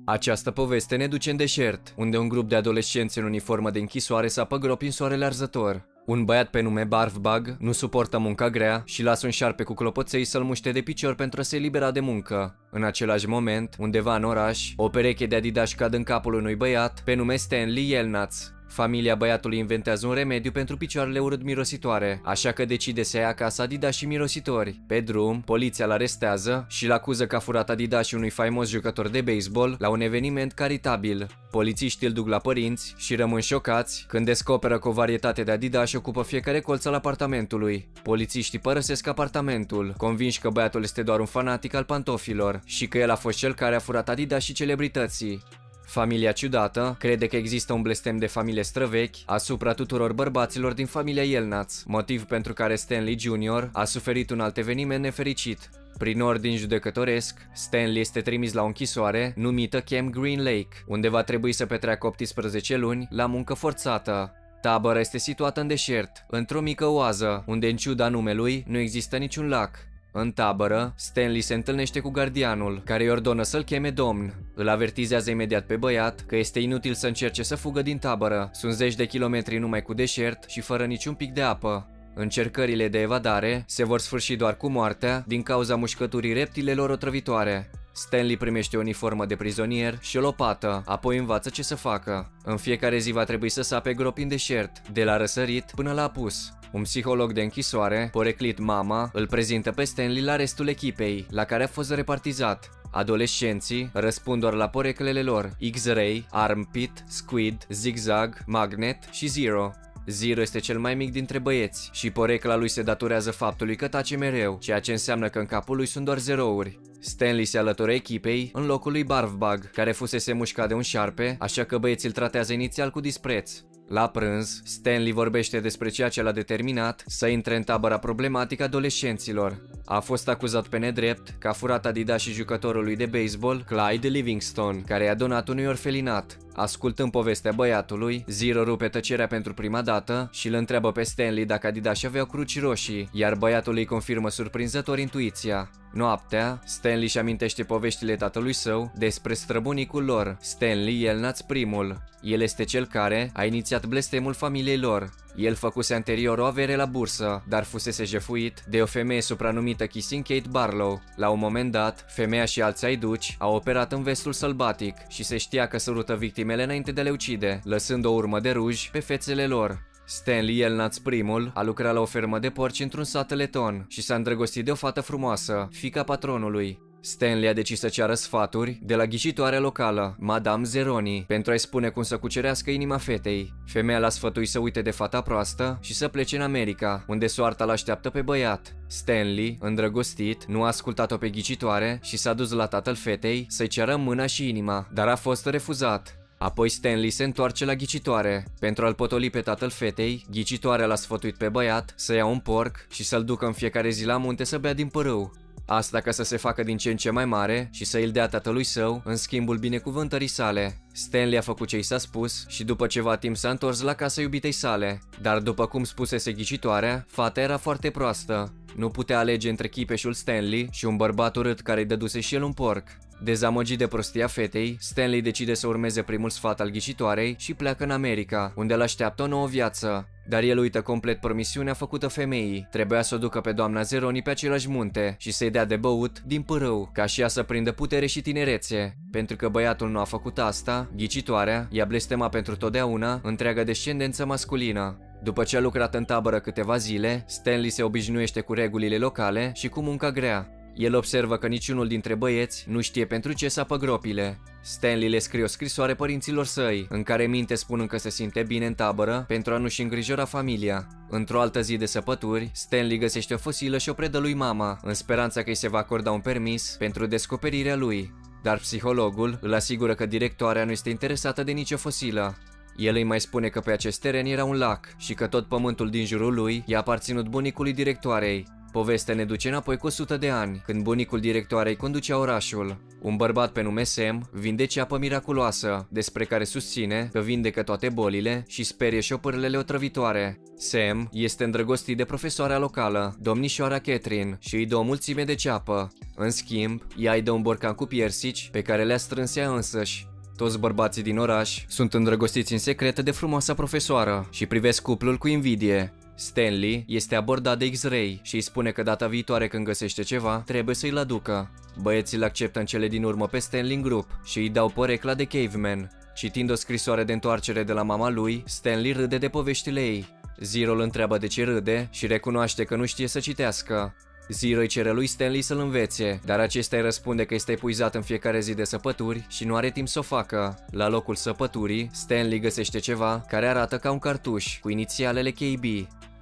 Această poveste ne duce în deșert, unde un grup de adolescenți în uniformă de închisoare sapă gropi în soarele arzător. Un băiat pe nume Barfbug nu suportă munca grea și lasă un șarpe cu clopoței să-l muște de picior pentru a se elibera de muncă. În același moment, undeva în oraș, o pereche de adidași cad în capul unui băiat pe nume Stanley Yelnats. Familia băiatului inventează un remediu pentru picioarele urât-mirositoare, așa că decide să ia acasă adidașii mirositori. Pe drum, poliția îl arestează și îl acuză că a furat adidașii unui faimos jucător de baseball la un eveniment caritabil. Polițiștii îl duc la părinți și rămân șocați când descoperă că o varietate de adidași ocupă fiecare colț al apartamentului. Polițiștii părăsesc apartamentul, convinși că băiatul este doar un fanatic al pantofilor și că el a fost cel care a furat adidașii celebrității. Familia ciudată crede că există un blestem de familie străvechi asupra tuturor bărbaților din familia Yelnats, motiv pentru care Stanley Jr. a suferit un alt eveniment nefericit. Prin ordin judecătoresc, Stanley este trimis la o închisoare numită Camp Green Lake, unde va trebui să petreacă 18 luni la muncă forțată. Tabăra este situată în deșert, într-o mică oază, unde în ciuda numelui nu există niciun lac. În tabără, Stanley se întâlnește cu gardianul, care îi ordonă să-l cheme domn. Îl avertizează imediat pe băiat că este inutil să încerce să fugă din tabără. Sunt zeci de kilometri numai cu deșert și fără niciun pic de apă. Încercările de evadare se vor sfârși doar cu moartea din cauza mușcăturii reptilelor otrăvitoare. Stanley primește o uniformă de prizonier și o lopată, apoi învață ce să facă. În fiecare zi va trebui să sape gropi în deșert, de la răsărit până la apus. Un psiholog de închisoare, poreclit Mama, îl prezintă pe Stanley la restul echipei, la care a fost repartizat. Adolescenții răspund doar la poreclele lor: X-Ray, Armpit, Squid, Zigzag, Magnet și Zero. Zero este cel mai mic dintre băieți și porecla lui se datorează faptului că tace mereu, ceea ce înseamnă că în capul lui sunt doar zerouri. Stanley se alătură echipei în locul lui Barfbug, care fusese mușcat de un șarpe, așa că băieții îl tratează inițial cu dispreț. La prânz, Stanley vorbește despre ceea ce l-a determinat să intre în tabăra problematică adolescenților. A fost acuzat pe nedrept că a furat adidașii jucătorului de baseball Clyde Livingston, care i-a donat unui orfelinat. Ascultând povestea băiatului, Zero rupe tăcerea pentru prima dată și îl întreabă pe Stanley dacă adidașii aveau cruci roșii, iar băiatul îi confirmă surprinzător intuiția. Noaptea, Stanley își amintește poveștile tatălui său despre străbunicul lor, Stanley Yelnats primul. El este cel care a inițiat blestemul familiei lor. El făcuse anterior o avere la bursă, dar fusese jefuit de o femeie supranumită Kissing Kate Barlow. La un moment dat, femeia și alți aiduci au operat în vestul sălbatic și se știa că sărută victimele înainte de a le ucide, lăsând o urmă de ruj pe fețele lor. Stanley Yelnats primul a lucrat la o fermă de porci într-un sat leton și s-a îndrăgostit de o fată frumoasă, fiica patronului. Stanley a decis să ceară sfaturi de la ghicitoarea locală, Madame Zeroni, pentru a-i spune cum să cucerească inima fetei. Femeia l-a sfătuit să uite de fata proastă și să plece în America, unde soarta l-așteaptă pe băiat. Stanley, îndrăgostit, nu a ascultat-o pe ghicitoare și s-a dus la tatăl fetei să-i ceară mâna și inima, dar a fost refuzat. Apoi Stanley se întoarce la ghicitoare. Pentru a-l potoli pe tatăl fetei, ghicitoarea l-a sfătuit pe băiat să ia un porc și să-l ducă în fiecare zi la munte să bea din pârâu. Asta ca să se facă din ce în ce mai mare și să îl dea tatălui său în schimbul binecuvântării sale. Stanley a făcut ce i s-a spus și după ceva timp s-a întors la casa iubitei sale. Dar după cum spusese ghicitoarea, fata era foarte proastă. Nu putea alege între chipeșul Stanley și un bărbat urât care îi dăduse și el un porc. Dezamăgit de prostia fetei, Stanley decide să urmeze primul sfat al ghicitoarei și pleacă în America, unde îl așteaptă o nouă viață. Dar el uită complet promisiunea făcută femeii. Trebuia să o ducă pe doamna Zeroni pe același munte și să-i dea de băut din pârâu, ca și ea să prindă putere și tinerețe. Pentru că băiatul nu a făcut asta, ghicitoarea i-a blestemat pentru totdeauna întreaga descendență masculină. După ce a lucrat în tabără câteva zile, Stanley se obișnuiește cu regulile locale și cu munca grea. El observă că niciunul dintre băieți nu știe pentru ce sapă gropile. Stanley le scrie o scrisoare părinților săi, în care minte spunând că se simte bine în tabără pentru a nu-și îngrijora familia. Într-o altă zi de săpături, Stanley găsește o fosilă și o predă lui Mama, în speranța că îi se va acorda un permis pentru descoperirea lui. Dar psihologul îl asigură că directoarea nu este interesată de nicio fosilă. El îi mai spune că pe acest teren era un lac și că tot pământul din jurul lui i-a aparținut bunicului directoarei. Povestea ne duce înapoi cu 100 de ani, când bunicul directoarei conducea orașul. Un bărbat pe nume Sam vinde ceapă miraculoasă, despre care susține că vindecă toate bolile și sperie șopârlele otrăvitoare. Sam este îndrăgostit de profesoara locală, domnișoara Catherine, și îi dă o mulțime de ceapă. În schimb, ea îi dă un borcan cu piersici pe care le-a strâns ea însăși. Toți bărbații din oraș sunt îndrăgostiți în secret de frumoasa profesoară și privesc cuplul cu invidie. Stanley este abordat de X-Ray și îi spune că data viitoare când găsește ceva, trebuie să-i-l aducă. Băieții îl acceptă în cele din urmă pe Stanley în grup și îi dau porecla de caveman. Citind o scrisoare de întoarcere de la mama lui, Stanley râde de poveștile ei. Zero îl întreabă de ce râde și recunoaște că nu știe să citească. Zero îi cere lui Stanley să-l învețe, dar acesta îi răspunde că este epuizat în fiecare zi de săpături și nu are timp să o facă. La locul săpăturii, Stanley găsește ceva care arată ca un cartuș cu inițialele KB.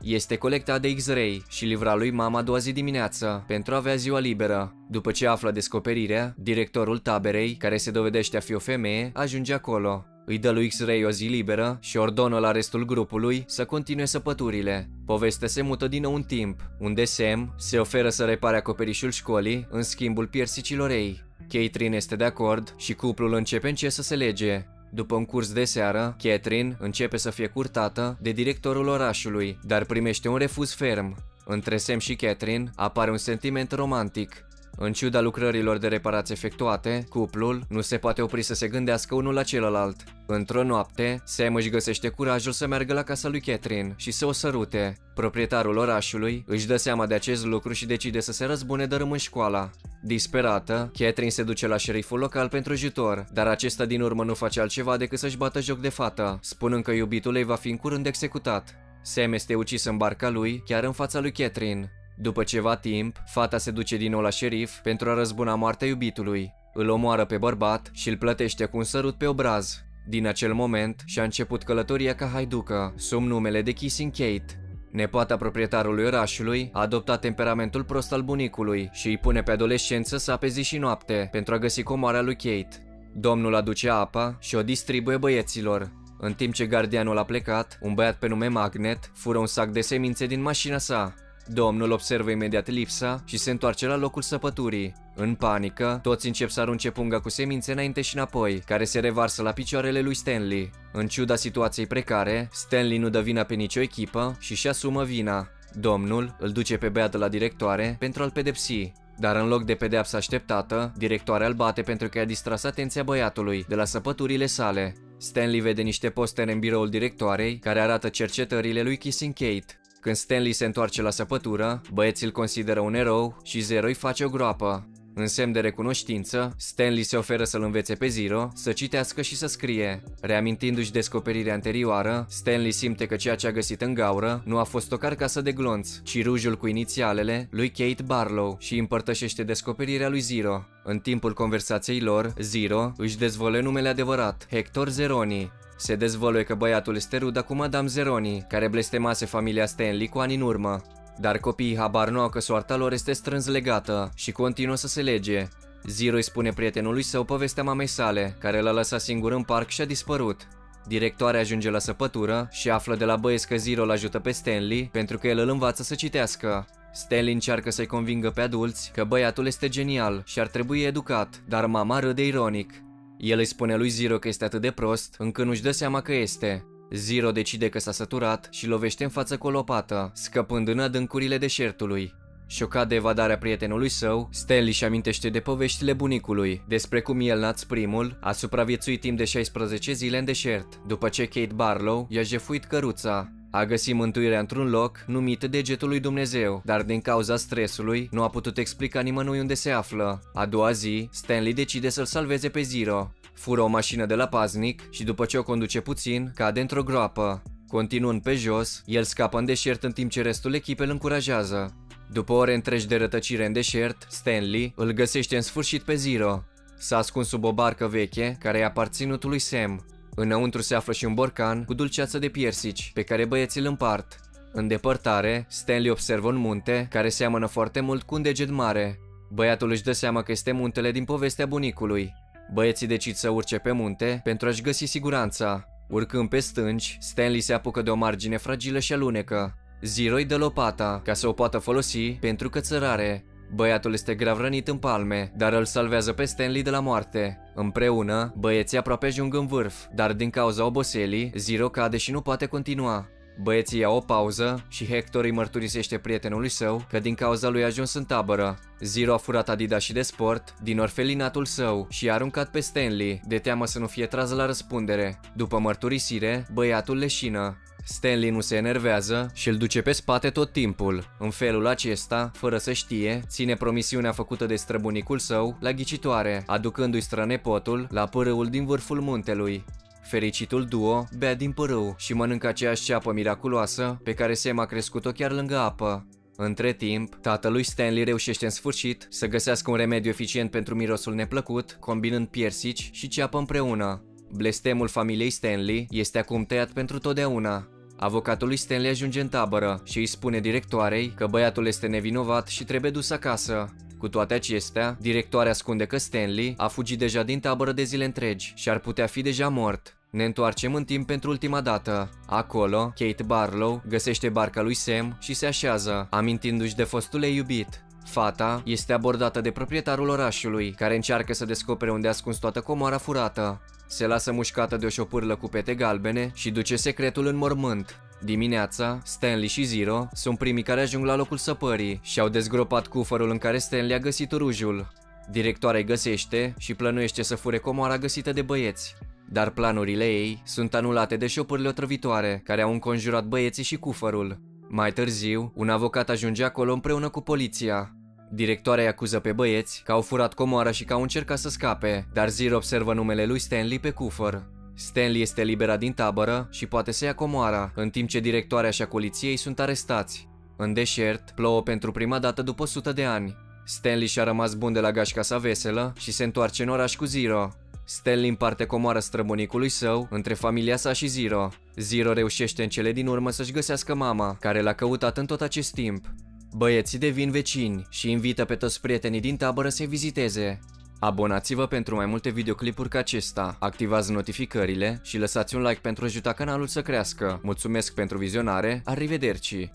Este colectat de X-Ray și livrat lui mama a doua zi dimineață pentru a avea ziua liberă. După ce află descoperirea, directorul taberei, care se dovedește a fi o femeie, ajunge acolo. Îi dă lui X-Ray o zi liberă și ordonă la restul grupului să continue săpăturile. Povestea se mută din nou în timp, unde Sam se oferă să repare acoperișul școlii în schimbul piersicilor ei. Catherine este de acord și cuplul începe încet să se lege. După un curs de seară, Catherine începe să fie curtată de directorul orașului, dar primește un refuz ferm. Între Sam și Catherine apare un sentiment romantic. În ciuda lucrărilor de reparație efectuate, cuplul nu se poate opri să se gândească unul la celălalt. Într-o noapte, Sam își găsește curajul să meargă la casa lui Catherine și să o sărute. Proprietarul orașului își dă seama de acest lucru și decide să se răzbune dărâmând școala. Disperată, Catherine se duce la șeriful local pentru ajutor, dar acesta din urmă nu face altceva decât să-și bată joc de fată, spunând că iubitul ei va fi în curând executat. Sam este ucis în barca lui, chiar în fața lui Catherine. După ceva timp, fata se duce din nou la șerif pentru a răzbuna moartea iubitului. Îl omoară pe bărbat și îl plătește cu un sărut pe obraz. Din acel moment și-a început călătoria ca haiducă, sub numele de Kissing Kate. Nepoata proprietarului orașului a adoptat temperamentul prost al bunicului și îi pune pe adolescență să ape zi și noapte pentru a găsi comoara lui Kate. Domnul aduce apa și o distribuie băieților. În timp ce gardianul a plecat, un băiat pe nume Magnet fură un sac de semințe din mașina sa. Domnul observă imediat lipsa și se întoarce la locul săpăturii. În panică, toți încep să arunce punga cu semințe înainte și înapoi, care se revarsă la picioarele lui Stanley. În ciuda situației precare, Stanley nu dă vina pe nicio echipă și își asumă vina. Domnul îl duce pe băiat la directoare pentru a-l pedepsi. Dar în loc de pedeapsa așteptată, directoarea îl bate pentru că i-a distras atenția băiatului de la săpăturile sale. Stanley vede niște postere în biroul directoarei care arată cercetările lui Kissing Kate. Când Stanley se întoarce la săpătură, băieții îl consideră un erou și Zero îi face o groapă. În semn de recunoștință, Stanley se oferă să-l învețe pe Zero să citească și să scrie. Reamintindu-și descoperirea anterioară, Stanley simte că ceea ce a găsit în gaură nu a fost o carcasă de glonț, ci rujul cu inițialele lui Kate Barlow și împărtășește descoperirea lui Zero. În timpul conversației lor, Zero își dezvăluie numele adevărat, Hector Zeroni. Se dezvăluie că băiatul este ruda cu Madame Zeroni, care blestemase familia Stanley cu ani în urmă. Dar copiii habar nu au că soarta lor este strâns legată și continuă să se lege. Zero îi spune prietenului său povestea mamei sale, care l-a lăsat singur în parc și a dispărut. Directoarea ajunge la săpătură și află de la băieți că Zero îl ajută pe Stanley pentru că el îl învață să citească. Stanley încearcă să-i convingă pe adulți că băiatul este genial și ar trebui educat, dar mama râde ironic. El îi spune lui Zero că este atât de prost încât nu-și dă seama că este. Zero decide că s-a săturat și lovește în față cu o lopată, scăpând în adâncurile deșertului. Șocat de evadarea prietenului său, Stanley își amintește de poveștile bunicului, despre cum el, Nats primul, a supraviețuit timp de 16 zile în deșert, după ce Kate Barlow i-a jefuit căruța. A găsit mântuirea într-un loc numit Degetul lui Dumnezeu, dar din cauza stresului nu a putut explica nimănui unde se află. A doua zi, Stanley decide să-l salveze pe Zero. Fură o mașină de la paznic și după ce o conduce puțin, cade într-o groapă. Continuând pe jos, el scapă în deșert în timp ce restul echipei îl încurajează. După ore întregi de rătăcire în deșert, Stanley îl găsește în sfârșit pe Zero. S-a ascuns sub o barcă veche care i-a aparținut lui Sam. Înăuntru se află și un borcan cu dulceață de piersici, pe care băieții îl împart. În depărtare, Stanley observă un munte care seamănă foarte mult cu un deget mare. Băiatul își dă seama că este muntele din povestea bunicului. Băieții decid să urce pe munte pentru a-și găsi siguranța. Urcând pe stânci, Stanley se apucă de o margine fragilă și alunecă. Zero îi dă lopata ca să o poată folosi pentru cățărare. Băiatul este grav rănit în palme, dar îl salvează pe Stanley de la moarte. Împreună, băieții aproape ajung în vârf, dar din cauza oboselii, Zero cade și nu poate continua. Băieții iau o pauză și Hector îi mărturisește prietenului său că din cauza lui a ajuns în tabără. Zero a furat Adidas de sport din orfelinatul său și a aruncat pe Stanley, de teamă să nu fie tras la răspundere. După mărturisire, băiatul leșină. Stanley nu se enervează și îl duce pe spate tot timpul. În felul acesta, fără să știe, ține promisiunea făcută de străbunicul său la ghicitoare, aducându-i strănepotul la pârâul din vârful muntelui. Fericitul duo bea din pârâu și mănâncă aceeași ceapă miraculoasă pe care Sam a crescut-o chiar lângă apă. Între timp, tatălui Stanley reușește în sfârșit să găsească un remediu eficient pentru mirosul neplăcut, combinând piersici și ceapă împreună. Blestemul familiei Stanley este acum tăiat pentru totdeauna. Avocatul lui Stanley ajunge în tabără și îi spune directoarei că băiatul este nevinovat și trebuie dus acasă. Cu toate acestea, directoarea ascunde că Stanley a fugit deja din tabără de zile întregi și ar putea fi deja mort. Ne întoarcem în timp pentru ultima dată. Acolo, Kate Barlow găsește barca lui Sam și se așează, amintindu-și de fostul ei iubit. Fata este abordată de proprietarul orașului, care încearcă să descopere unde a ascuns toată comoara furată. Se lasă mușcată de o șopârlă cu pete galbene și duce secretul în mormânt. Dimineața, Stanley și Zero sunt primii care ajung la locul săpării și au dezgropat cufărul în care Stanley a găsit rujul. Directoarea îi găsește și plănuiește să fure comoara găsită de băieți. Dar planurile ei sunt anulate de șopârle otrăvitoare care au înconjurat băieții și cufărul. Mai târziu, un avocat ajunge acolo împreună cu poliția. Directoarea îi acuză pe băieți că au furat comoara și că au încercat să scape, dar Zero observă numele lui Stanley pe cufăr. Stanley este eliberat din tabără și poate să ia comoara, în timp ce directoarea și a poliției sunt arestați. În deșert, plouă pentru prima dată după 100 de ani. Stanley și-a rămas bun de la gașca sa veselă și se întoarce în oraș cu Zero. Stanley împarte comoara străbunicului său între familia sa și Zero. Zero reușește în cele din urmă să-și găsească mama, care l-a căutat în tot acest timp. Băieții devin vecini și invită pe toți prietenii din tabără să-i viziteze. Abonați-vă pentru mai multe videoclipuri ca acesta, activați notificările și lăsați un like pentru a ajuta canalul să crească. Mulțumesc pentru vizionare, arrivederci!